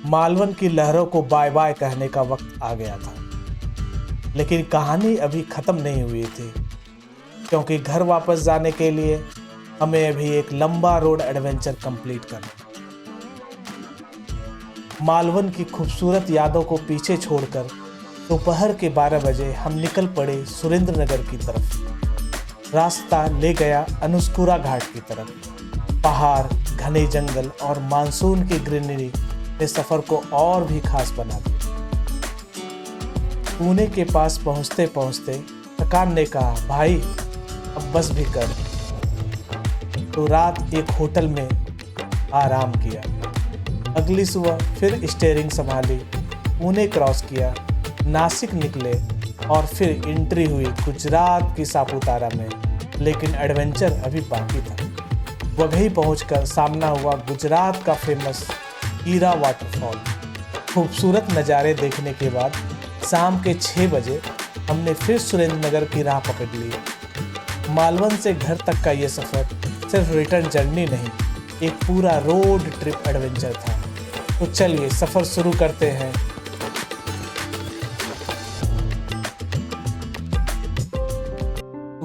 मालवन की लहरों को बाय बाय कहने का वक्त आ गया था। लेकिन कहानी अभी ख़त्म नहीं हुई थी, क्योंकि घर वापस जाने के लिए हमें अभी एक लंबा रोड एडवेंचर कंप्लीट करना। मालवन की खूबसूरत यादों को पीछे छोड़कर दोपहर के 12 बजे हम निकल पड़े सुरेंद्र नगर की तरफ। रास्ता ले गया अनुस्कुरा घाट की तरफ। पहाड़, घने जंगल और मानसून की ग्रीनरी ने सफ़र को और भी खास बना दिया। पुणे के पास पहुंचते पहुंचते थकान ने कहा, भाई अब बस भी कर। तो रात एक होटल में आराम किया। अगली सुबह फिर स्टीयरिंग संभाली, पुणे क्रॉस किया, नासिक निकले और फिर एंट्री हुई गुजरात की सापुतारा में। लेकिन एडवेंचर अभी बाकी था। वघई पहुंचकर सामना हुआ गुजरात का फेमस हीरा वाटरफॉल। खूबसूरत नज़ारे देखने के बाद शाम के 6 बजे हमने फिर सुरेंद्र नगर की राह पकड़ ली। मालवन से घर तक का ये सफ़र सिर्फ रिटर्न जर्नी नहीं, एक पूरा रोड ट्रिप एडवेंचर था। तो चलिए सफ़र शुरू करते हैं।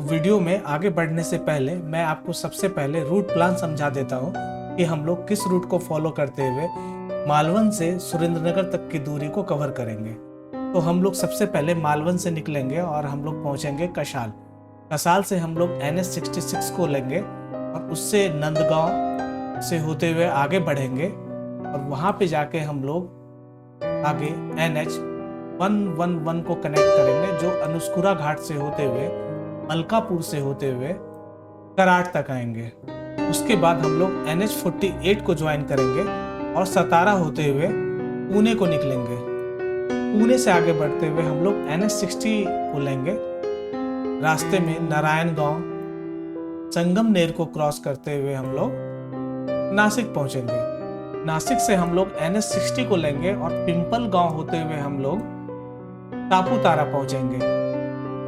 वीडियो में आगे बढ़ने से पहले मैं आपको सबसे पहले रूट प्लान समझा देता हूँ कि हम लोग किस रूट को फॉलो करते हुए मालवन से सुरेंद्रनगर तक की दूरी को कवर करेंगे। तो हम लोग सबसे पहले मालवन से निकलेंगे और हम लोग पहुँचेंगे कसाल। कसाल से हम लोग NH66 को लेंगे और उससे नंदगांव से होते हुए आगे बढ़ेंगे और वहाँ पे जाके हम लोग आगे NH111 को कनेक्ट करेंगे, जो अनुस्कुरा घाट से होते हुए मलकापुर से होते हुए कराड़ तक आएंगे। उसके बाद हम लोग NH48 को ज्वाइन करेंगे और सतारा होते हुए पुणे को निकलेंगे। पुणे से आगे बढ़ते हुए हम लोग NH60 को लेंगे। रास्ते में नारायणगांव, संगमनेर को क्रॉस करते हुए हम लोग नासिक पहुंचेंगे। नासिक से हम लोग NH60 को लेंगे और पिंपल गांव होते हुए हम लोग सापुतारा पहुंचेंगे।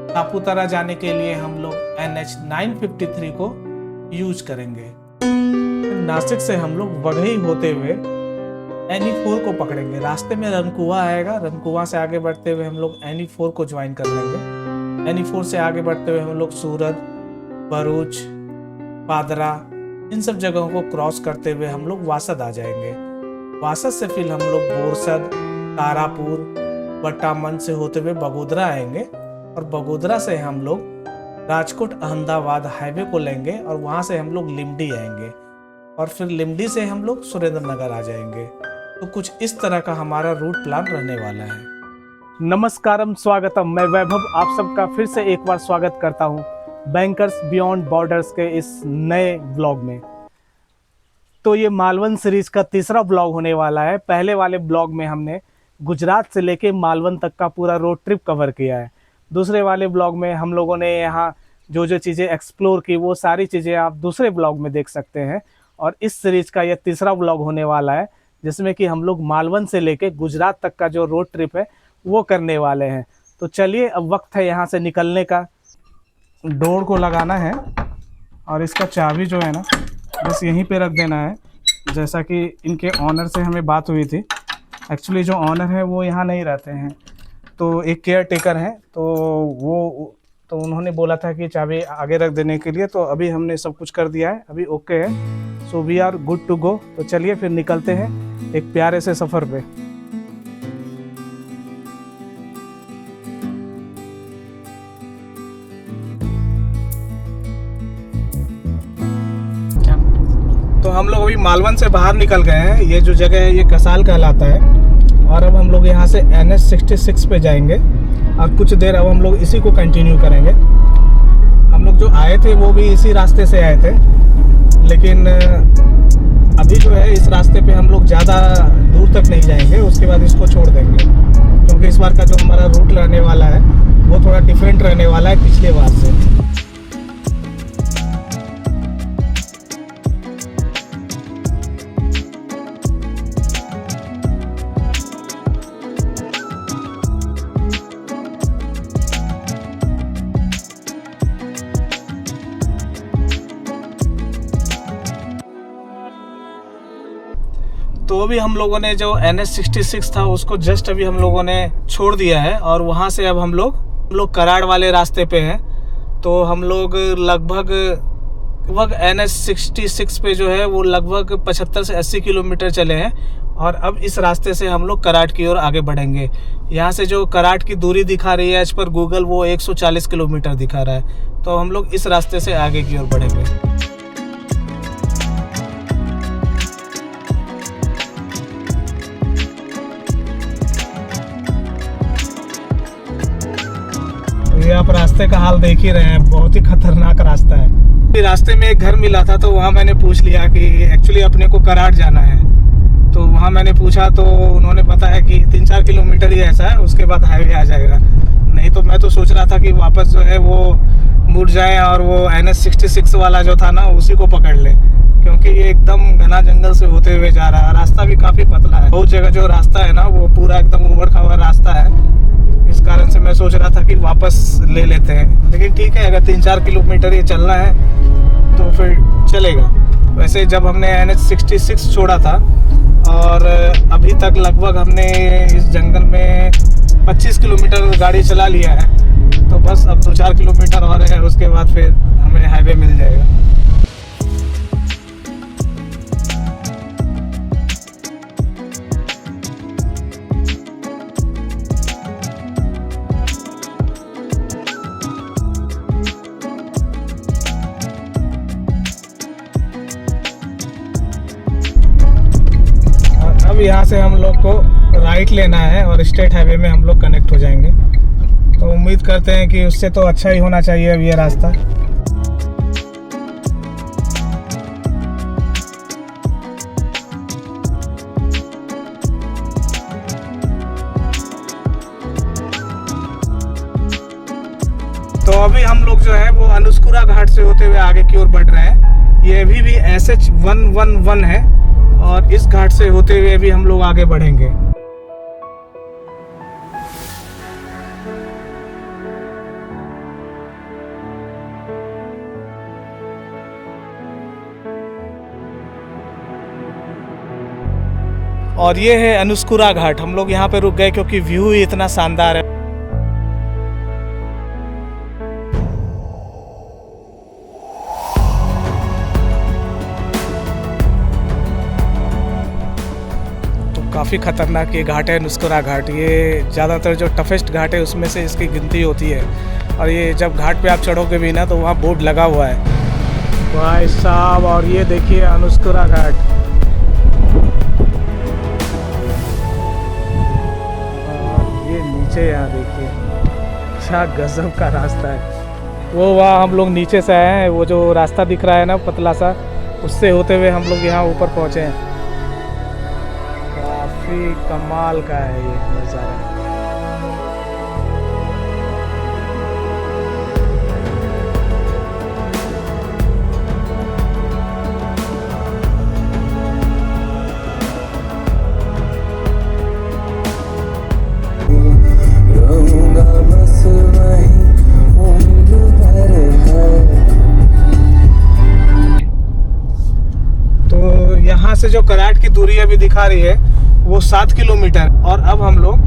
सापुतारा जाने के लिए हम लोग NH953 को यूज करेंगे। नासिक से हम लोग वघई होते हुए NE4 को पकड़ेंगे। रास्ते में रनकुआ आएगा, रनकुआ से आगे बढ़ते हुए हम लोग NE4 को ज्वाइन कर लेंगे। NE4 से आगे बढ़ते हुए हम लोग सूरत, भरूच, पादरा, इन सब जगहों को क्रॉस करते हुए हम लोग वासद आ जाएंगे। वासद से फिर हम लोग बोरसद, तारापुर, बट्टामन से होते हुए बगोदरा आएंगे और बगोदरा से हम लोग राजकोट अहमदाबाद हाईवे को लेंगे और वहाँ से हम लोग लिमडी आएंगे और फिर लिमडी से हम लोग सुरेंद्र नगर आ जाएंगे। तो कुछ इस तरह का हमारा रूट प्लान रहने वाला है। नमस्कारम, स्वागतम। मैं वैभव आप सबका फिर से एक बार स्वागत करता हूँ बैंकर्स बियॉन्ड बॉर्डर्स के इस नए ब्लॉग में। तो ये मालवन सीरीज का तीसरा ब्लॉग होने वाला है। पहले वाले ब्लॉग में हमने गुजरात से लेके मालवन तक का पूरा रोड ट्रिप कवर किया है। दूसरे वाले ब्लॉग में हम लोगों ने यहाँ जो जो चीज़ें एक्सप्लोर की वो सारी चीज़ें आप दूसरे ब्लॉग में देख सकते हैं। और इस सीरीज़ का यह तीसरा ब्लॉग होने वाला है, जिसमें कि हम लोग मालवन से लेके गुजरात तक का जो रोड ट्रिप है वो करने वाले हैं। तो चलिए अब वक्त है यहाँ से निकलने का। डोर को लगाना है और इसका चाबी जो है ना बस यहीं पे रख देना है। जैसा कि इनके ऑनर से हमें बात हुई थी, एक्चुअली जो ऑनर है वो यहाँ नहीं रहते हैं, तो एक केयर टेकर हैं, तो उन्होंने बोला था कि चाबी आगे रख देने के लिए। तो अभी हमने सब कुछ कर दिया है, अभी ओके है। So we are good to go. तो चलिए फिर निकलते हैं एक प्यारे से सफ़र पे। तो हम लोग अभी मालवन से बाहर निकल गए हैं। ये जो जगह है ये कसाल कहलाता है और अब हम लोग यहाँ से NH66 पे जाएंगे और कुछ देर अब हम लोग इसी को कंटिन्यू करेंगे। हम लोग जो आए थे वो भी इसी रास्ते से आए थे, लेकिन अभी जो है इस रास्ते पे हम लोग ज़्यादा दूर तक नहीं जाएंगे, उसके बाद इसको छोड़ देंगे, क्योंकि इस बार का जो हमारा रूट रहने वाला है वो थोड़ा डिफरेंट रहने वाला है पिछले बार से। तो अभी हम लोगों ने जो NH66 था उसको जस्ट अभी हम लोगों ने छोड़ दिया है और वहाँ से अब हम लोग कराड़ वाले रास्ते पे हैं। तो हम लोग लगभग NH66 पे जो है वो लगभग 75 से 80 किलोमीटर चले हैं और अब इस रास्ते से हम लोग कराड़ की ओर आगे बढ़ेंगे। यहाँ से जो कराड़ की दूरी दिखा रही है एज पर गूगल वो 140 किलोमीटर दिखा रहा है। तो हम लोग इस रास्ते से आगे की ओर बढ़ेंगे। ये आप रास्ते का हाल देख ही रहे हैं, बहुत ही खतरनाक रास्ता है। रास्ते में एक घर मिला था तो वहाँ मैंने पूछ लिया कि एक्चुअली अपने को कराड़ जाना है। तो वहाँ मैंने पूछा तो उन्होंने बताया कि 3-4 किलोमीटर ही ऐसा है, उसके बाद हाईवे आ जाएगा। नहीं तो मैं तो सोच रहा था कि वापस जो है वो मुड़ जाए और वो NH66 वाला जो था ना उसी को पकड़ ले, क्योंकि ये एकदम घना जंगल से होते हुए जा रहा है। रास्ता भी काफ़ी पतला है, बहुत जगह जो रास्ता है ना वो पूरा एकदम उबड़ खाबड़ रास्ता है। इस कारण से मैं सोच रहा था कि वापस ले लेते हैं, लेकिन ठीक है अगर 3-4 किलोमीटर ये चलना है तो फिर चलेगा। वैसे जब हमने NH66 छोड़ा था और अभी तक लगभग हमने इस जंगल में 25 किलोमीटर गाड़ी चला लिया है, तो बस अब 2-4 किलोमीटर और है, उसके बाद फिर हमें हाईवे मिल जाएगा। अब यहाँ से हम लोग को राइट लेना है और स्टेट हाईवे में हम लोग कनेक्ट हो जाएंगे। तो उम्मीद करते हैं कि उससे तो अच्छा ही होना चाहिए अब ये रास्ता। तो अभी हम लोग जो है वो अनुस्कुरा घाट से होते हुए आगे की ओर बढ़ रहे हैं। ये अभी भी SH111 है और इस घाट से होते हुए भी हम लोग आगे बढ़ेंगे। और ये है अनुस्कुरा घाट। हम लोग यहाँ पे रुक गए क्योंकि व्यू ही इतना शानदार है। काफ़ी ख़तरनाक ये घाट है अनुस्कुरा घाट। ये ज़्यादातर जो टफेस्ट घाट है उसमें से इसकी गिनती होती है। और ये जब घाट पे आप चढ़ोगे भी ना तो वहाँ बोर्ड लगा हुआ है भाई साहब। और ये देखिए अनुस्कुरा घाट। और ये नीचे यहाँ देखिए क्या गजब का रास्ता है। वो वहाँ हम लोग नीचे से आए हैं, वो जो रास्ता दिख रहा है ना पतला सा, उससे होते हुए हम लोग यहाँ ऊपर पहुँचे हैं। काफ़ी कमाल का है ये नज़ारा। तो यहाँ से जो कराड़ की दूरी अभी दिखा रही है वो 7 किलोमीटर। और अब हम लोग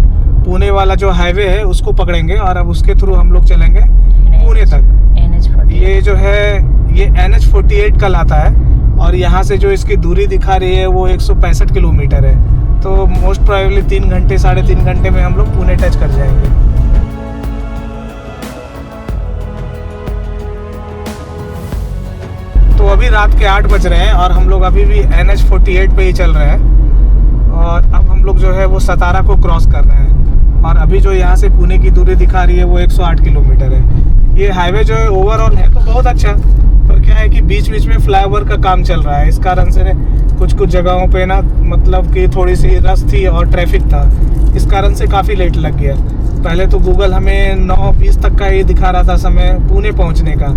पुणे वाला जो हाईवे है उसको पकड़ेंगे और अब उसके थ्रू हम लोग चलेंगे पुणे तक। ये जो है ये NH48 कहलाता है और यहाँ से जो इसकी दूरी दिखा रही है वो 165 किलोमीटर है। तो मोस्ट प्रोबेबली 3 घंटे 3.5 घंटे में हम लोग पुणे टच कर जाएंगे। तो अभी रात के 8 बज रहे हैं और हम लोग अभी भी NH48 पे ही चल रहे हैं। और अब हम लोग जो है वो सतारा को क्रॉस कर रहे हैं और अभी जो यहाँ से पुणे की दूरी दिखा रही है वो 108 किलोमीटर है। ये हाईवे जो है ओवरऑल है तो बहुत अच्छा, पर क्या है कि बीच बीच में फ्लाईओवर का काम चल रहा है। इस कारण से कुछ जगहों पे ना मतलब कि थोड़ी सी रश थी और ट्रैफिक था, इस कारण से काफ़ी लेट लग गया। पहले तो गूगल हमें 9:20 तक का ही दिखा रहा था समय पुणे पहुँचने का,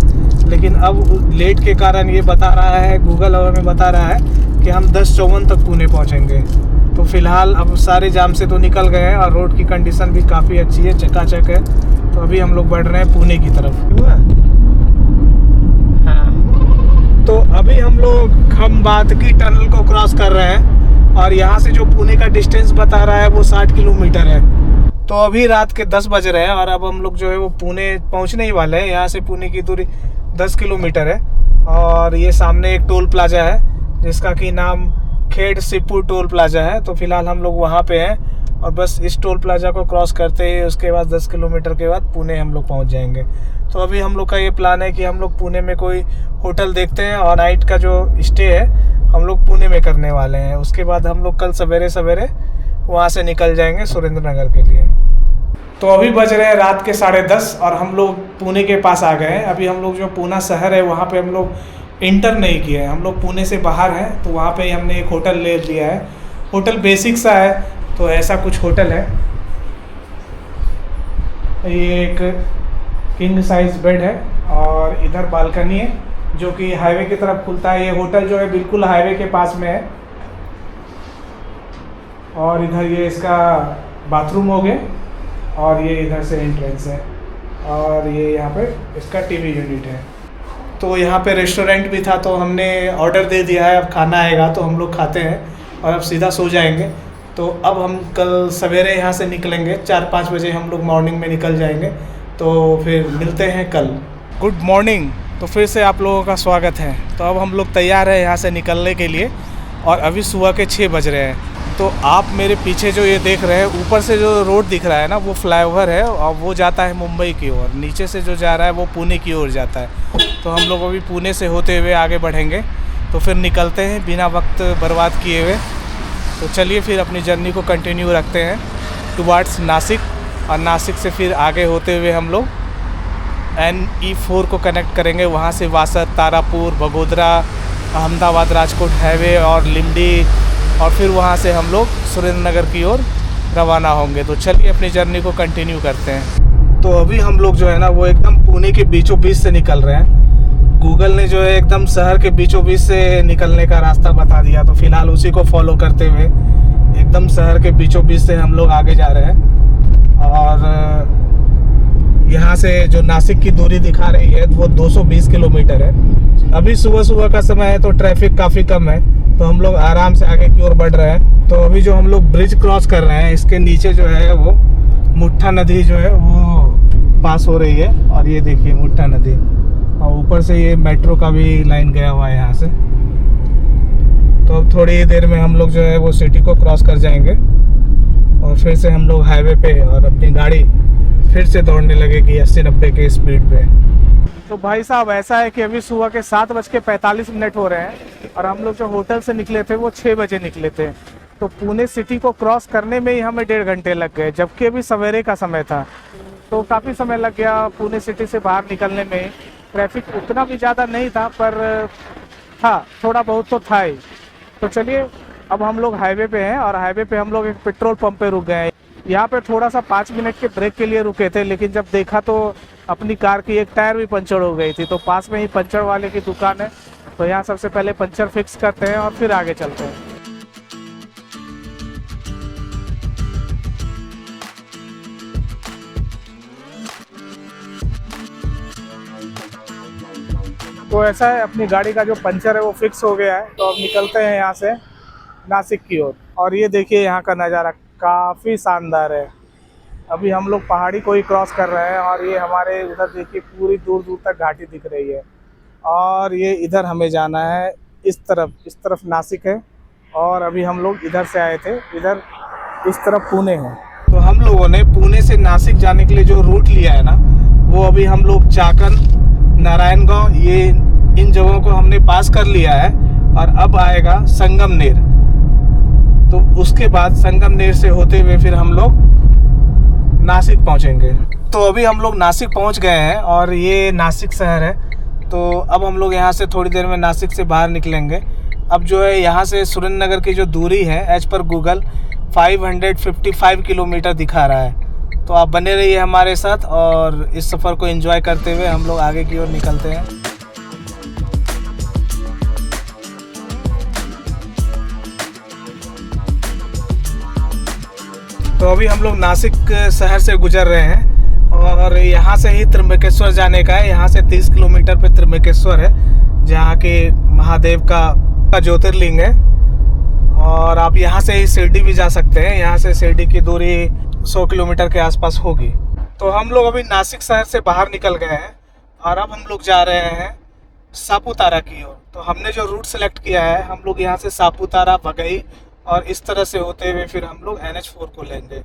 लेकिन अब लेट के कारण ये बता रहा है, गूगल हमें बता रहा है कि हम 10:54 तक पुणे पहुँचेंगे। तो फिलहाल अब सारे जाम से तो निकल गए हैं और रोड की कंडीशन भी काफ़ी अच्छी है, चकाचक है। तो अभी हम लोग बढ़ रहे हैं पुणे की तरफ। हाँ। तो अभी हम लोग खमबादकी टनल को क्रॉस कर रहे हैं और यहाँ से जो पुणे का डिस्टेंस बता रहा है वो 60 किलोमीटर है। तो अभी रात के 10 बज रहे हैं और अब हम लोग जो है वो पुणे पहुँचने ही वाले हैं। यहाँ से पुणे की दूरी 10 किलोमीटर है और ये सामने एक टोल प्लाजा है जिसका कि नाम खेड़ सिपुर टोल प्लाजा है। तो फिलहाल हम लोग वहाँ पे हैं और बस इस टोल प्लाजा को क्रॉस करते ही उसके बाद 10 किलोमीटर के बाद पुणे हम लोग पहुँच जाएंगे। तो अभी हम लोग का ये प्लान है कि हम लोग पुणे में कोई होटल देखते हैं और नाइट का जो स्टे है हम लोग पुणे में करने वाले हैं। उसके बाद हम लोग कल सवेरे सवेरे वहाँ से निकल जाएंगे सुरेंद्र नगर के लिए। तो अभी बज रहे हैं रात के 10:30 और हम लोग पुणे के पास आ गए हैं। अभी हम लोग जो पूना शहर है वहाँ पे हम लोग इंटर नहीं किए हैं, हम लोग पुणे से बाहर हैं। तो वहाँ पे हमने एक होटल ले लिया है। होटल बेसिक सा है, तो ऐसा कुछ होटल है। ये एक किंग साइज बेड है और इधर बालकनी है जो कि हाईवे की तरफ खुलता है। ये होटल जो है बिल्कुल हाईवे के पास में है और इधर ये इसका बाथरूम हो गया और ये इधर से एंट्रेंस है और ये यहाँ पे इसका टीवी यूनिट है। तो यहाँ पे रेस्टोरेंट भी था तो हमने ऑर्डर दे दिया है। अब खाना आएगा तो हम लोग खाते हैं और अब सीधा सो जाएंगे। तो अब हम कल सवेरे यहाँ से निकलेंगे, 4-5 बजे हम लोग मॉर्निंग में निकल जाएंगे। तो फिर मिलते हैं कल। Good morning. तो फिर से आप लोगों का स्वागत है। तो अब हम लोग तैयार हैं यहाँ से निकलने के लिए और अभी सुबह के 6 बज रहे हैं। तो आप मेरे पीछे जो ये देख रहे हैं ऊपर से जो रोड दिख रहा है ना वो फ्लाईओवर है और वो जाता है मुंबई की ओर। नीचे से जो जा रहा है वो पुणे की ओर जाता है। तो हम लोग अभी पुणे से होते हुए आगे बढ़ेंगे। तो फिर निकलते हैं बिना वक्त बर्बाद किए हुए। तो चलिए फिर अपनी जर्नी को कंटिन्यू रखते हैं टुवार्ड्स नासिक और नासिक से फिर आगे होते हुए हम लोग NE4 को कनेक्ट करेंगे। वहाँ से वासद, तारापुर, बगोदरा, अहमदाबाद, राजकोट हाईवे और लिमडी और फिर वहाँ से हम लोग सुरेंद्र नगर की ओर रवाना होंगे। तो चलिए अपनी जर्नी को कंटिन्यू करते हैं। तो अभी हम लोग जो है ना वो एकदम पुणे के बीचों बीच से निकल रहे हैं। गूगल ने जो है एकदम शहर के बीचों बीच से निकलने का रास्ता बता दिया। तो फिलहाल उसी को फॉलो करते हुए एकदम शहर के बीचों बीच से हम लोग आगे जा रहे हैं। और यहाँ से जो नासिक की दूरी दिखा रही है वो 220 किलोमीटर है। अभी सुबह सुबह का समय है तो ट्रैफिक काफ़ी कम है, तो हम लोग आराम से आगे की ओर बढ़ रहे हैं। तो अभी जो हम लोग ब्रिज क्रॉस कर रहे हैं इसके नीचे जो है वो मुट्ठा नदी जो है वो पास हो रही है और ये देखिए मुट्ठा नदी और ऊपर से ये मेट्रो का भी लाइन गया हुआ है यहाँ से। तो अब थोड़ी ही देर में हम लोग जो है वो सिटी को क्रॉस कर जाएंगे और फिर से हम लोग हाईवे पे और अपनी गाड़ी फिर से दौड़ने लगेगी 80-90 के स्पीड पे। तो भाई साहब ऐसा है कि अभी सुबह के 7:45 हो रहे हैं और हम लोग जो होटल से निकले थे वो 6 बजे निकले थे। तो पुणे सिटी को क्रॉस करने में ही हमें 1.5 घंटे लग गए, जबकि अभी सवेरे का समय था। तो काफ़ी समय लग गया पुणे सिटी से बाहर निकलने में। ट्रैफिक उतना भी ज़्यादा नहीं था पर था, थोड़ा बहुत तो था ही। तो चलिए अब हम लोग हाईवे पे हैं और हाईवे पे हम लोग एक पेट्रोल पंप पे रुक गए हैं। यहाँ पे थोड़ा सा 5 मिनट के ब्रेक के लिए रुके थे, लेकिन जब देखा तो अपनी कार की एक टायर भी पंचर हो गई थी। तो पास में ही पंचर वाले की दुकान है, तो यहाँ सबसे पहले पंचर फिक्स करते हैं और फिर आगे चलते हैं। तो ऐसा है, अपनी गाड़ी का जो पंचर है वो फिक्स हो गया है। तो अब निकलते हैं यहाँ से नासिक की ओर। और ये देखिए यहाँ का नज़ारा काफ़ी शानदार है। अभी हम लोग पहाड़ी को ही क्रॉस कर रहे हैं और ये हमारे उधर देखिए पूरी दूर दूर तक घाटी दिख रही है। और ये इधर हमें जाना है, इस तरफ नासिक है और अभी हम लोग इधर से आए थे, इधर इस तरफ पुणे है। तो हम लोगों ने पुणे से नासिक जाने के लिए जो रूट लिया है ना वो अभी हम लोग चाकन, नारायणगांव, ये इन जगहों को हमने पास कर लिया है और अब आएगा संगमनेर। तो उसके बाद संगमनेर से होते हुए फिर हम लोग नासिक पहुंचेंगे। तो अभी हम लोग नासिक पहुंच गए हैं और ये नासिक शहर है। तो अब हम लोग यहाँ से थोड़ी देर में नासिक से बाहर निकलेंगे। अब जो है यहाँ से सुरेंद्र नगर की जो दूरी है एज पर गूगल 555 किलोमीटर दिखा रहा है। तो आप बने रहिए हमारे साथ और इस सफ़र को एंजॉय करते हुए हम लोग आगे की ओर निकलते हैं। तो अभी हम लोग नासिक शहर से गुजर रहे हैं और यहाँ से ही त्र्यंबकेश्वर जाने का है। यहाँ से 30 किलोमीटर पे त्र्यंबकेश्वर है, जहाँ के महादेव का ज्योतिर्लिंग है। और आप यहाँ से ही शिरडी भी जा सकते हैं। यहाँ से शिरडी की दूरी 100 किलोमीटर के आसपास होगी। तो हम लोग अभी नासिक शहर से बाहर निकल गए हैं और अब हम लोग जा रहे हैं सापुतारा की ओर। तो हमने जो रूट सेलेक्ट किया है, हम लोग यहाँ से सापुतारा, वघई और इस तरह से होते हुए फिर हम लोग NH4 को लेंगे।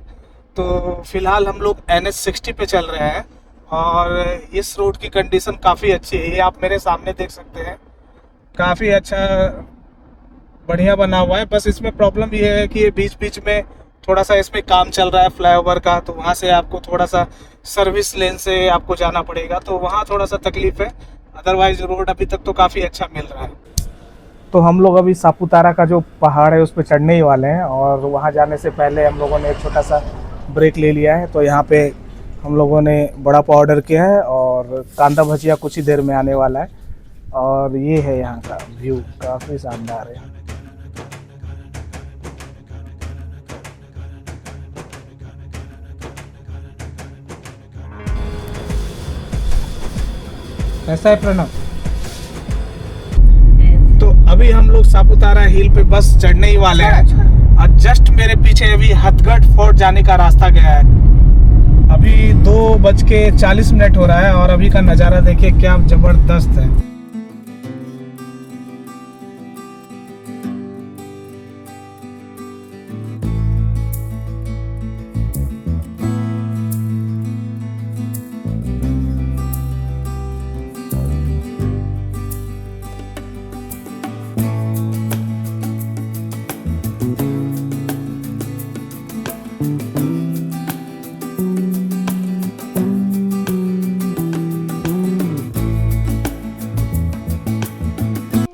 तो फिलहाल हम लोग NH60 पे चल रहे हैं और इस रोड की कंडीशन काफ़ी अच्छी है। ये आप मेरे सामने देख सकते हैं, काफ़ी अच्छा बढ़िया बना हुआ है। बस इसमें प्रॉब्लम ये है कि ये बीच बीच में थोड़ा सा इसमें काम चल रहा है फ्लाईओवर का, तो वहाँ से आपको थोड़ा सा सर्विस लेन से आपको जाना पड़ेगा, तो वहाँ थोड़ा सा तकलीफ है। अदरवाइज रोड अभी तक तो काफ़ी अच्छा मिल रहा है। तो हम लोग अभी सापुतारा का जो पहाड़ है उस पर चढ़ने ही वाले हैं और वहाँ जाने से पहले हम लोगों ने एक छोटा सा ब्रेक ले लिया है। तो यहाँ पे हम लोगों ने बड़ा पाव ऑर्डर किया है और कांदा भजिया कुछ ही देर में आने वाला है। और ये है यहाँ का व्यू, काफ़ी शानदार है। कैसा है प्रणव? तो अभी हम लोग सापुतारा हिल पे बस चढ़ने ही वाले हैं और जस्ट मेरे पीछे अभी हथगढ़ फोर्ट जाने का रास्ता गया है। अभी 2:40 हो रहा है और अभी का नज़ारा देखिए क्या जबरदस्त है।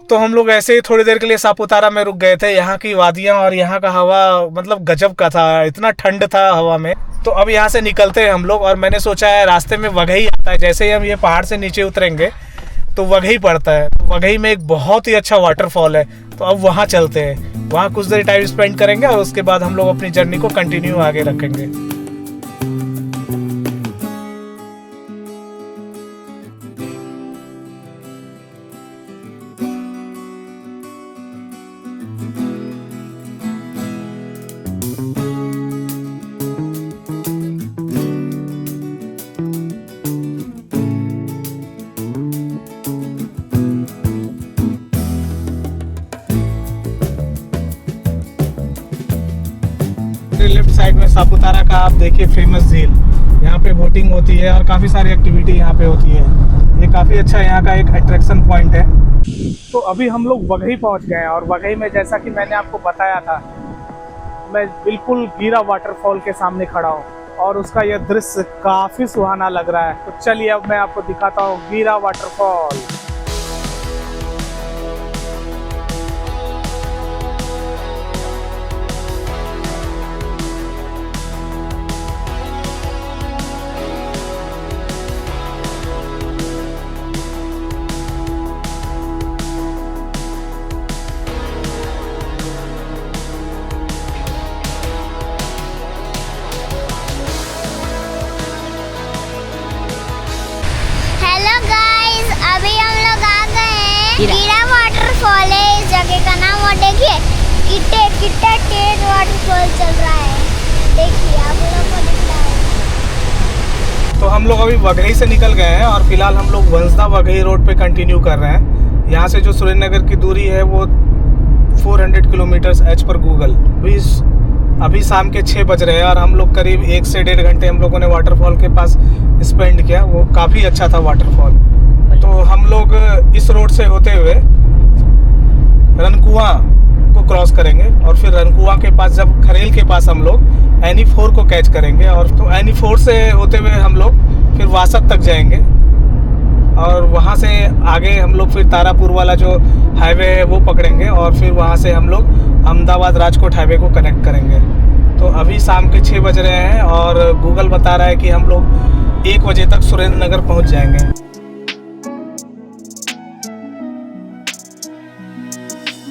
तो हम लोग ऐसे ही थोड़ी देर के लिए सापुतारा में रुक गए थे। यहाँ की वादियाँ और यहाँ का हवा मतलब गजब का था, इतना ठंड था हवा में। तो अब यहाँ से निकलते हैं हम लोग और मैंने सोचा है रास्ते में वघई आता है। जैसे ही हम ये पहाड़ से नीचे उतरेंगे तो वघई पड़ता है। तो वघई में एक बहुत ही अच्छा वाटरफॉल है, तो अब वहाँ चलते हैं, वहाँ कुछ देर टाइम स्पेंड करेंगे और उसके बाद हम लोग अपनी जर्नी को कंटिन्यू आगे रखेंगे। लेफ्ट साइड में सापुतारा का आप देखिए फेमस झील, यहाँ पे बोटिंग होती है और काफ़ी सारी एक्टिविटी यहाँ पे होती है। ये काफ़ी अच्छा यहाँ का एक अट्रैक्शन पॉइंट है। तो अभी हम लोग वघई पहुँच गए हैं और वघई में जैसा कि मैंने आपको बताया था, मैं बिल्कुल गीरा वाटरफॉल के सामने खड़ा हूँ और उसका यह दृश्य काफ़ी सुहाना लग रहा है। तो चलिए अब मैं आपको दिखाता हूँ गीरा वाटरफॉल। गीरा वाटरफॉल है इस जगह का नाम। और देखिए कितना तेज वाटरफॉल चल रहा है, देखिए आप लोगों को दिख रहा है। तो हम लोग अभी वघई से निकल गए हैं और फिलहाल हम लोग वंसदा वघई रोड पे कंटिन्यू कर रहे हैं। यहाँ से जो सुरेंद्रनगर की दूरी है वो 400 किलोमीटर्स एज पर गूगल। अभी शाम के 6 बज रहे हैं और हम लोग करीब 1 से 1.5 घंटे हम लोगों ने वाटरफॉल के पास स्पेंड किया। वो काफ़ी अच्छा था वाटरफॉल। तो हम लोग इस रोड से होते हुए रनकुआ को क्रॉस करेंगे और फिर रनकुआ के पास जब खरेल के पास हम लोग NE4 को कैच करेंगे और तो NE4 से होते हुए हम लोग फिर वासद तक जाएंगे और वहाँ से आगे हम लोग फिर तारापुर वाला जो हाईवे है वो पकड़ेंगे और फिर वहाँ से हम लोग अहमदाबाद राजकोट हाईवे को कनेक्ट करेंगे। तो अभी शाम के 6 बज रहे हैं और गूगल बता रहा है कि हम लोग 1 बजे तक सुरेंद्रनगर पहुँच जाएंगे।